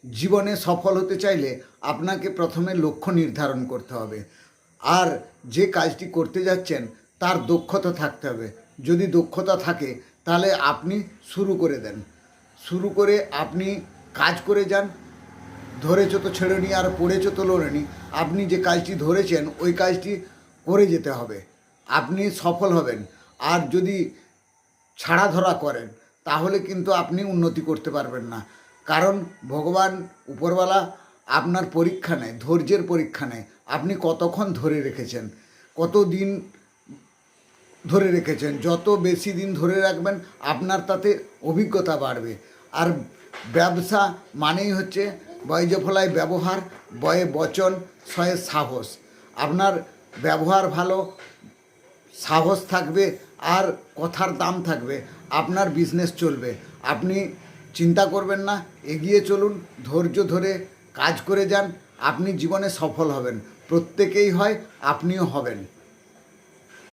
জীবনে সফল হতে চাইলে আপনাকে প্রথমে লক্ষ্য নির্ধারণ করতে হবে, আর যে কাজটি করতে যাচ্ছেন তার দক্ষতা থাকতে হবে। যদি দক্ষতা থাকে তাহলে আপনি শুরু করে দেন, শুরু করে আপনি কাজ করে যান। ধরেছ তো ছেড়েনি, আর পড়েছ তো লড়েনি। আপনি যে কাজটি ধরেছেন ওই কাজটি করে যেতে হবে, আপনি সফল হবেন। আর যদি ছাড়া ধরা করেন তাহলে কিন্তু আপনি উন্নতি করতে পারবেন না। কারণ ভগবান উপরওয়ালা আপনার পরীক্ষা নেয়, ধৈর্যের পরীক্ষা নেয়। আপনি কতক্ষণ ধরে রেখেছেন, কত দিন ধরে রেখেছেন। যত বেশি দিন ধরে রাখবেন আপনার তাতে অভিজ্ঞতা বাড়বে। আর ব্যবসা মানেই হচ্ছে বয়ে ফলায় ব্যবহার, বয়ে বচন, শয়ে সাহস। আপনার ব্যবহার ভালো, সাহস থাকবে আর কথার দাম থাকবে, আপনার বিজনেস চলবে। আপনি চিন্তা করবেন না, এগিয়ে চলুন, ধৈর্য ধরে কাজ করে যান, আপনি জীবনে সফল হবেন। প্রত্যেকেই হয়, আপনিও হবেন।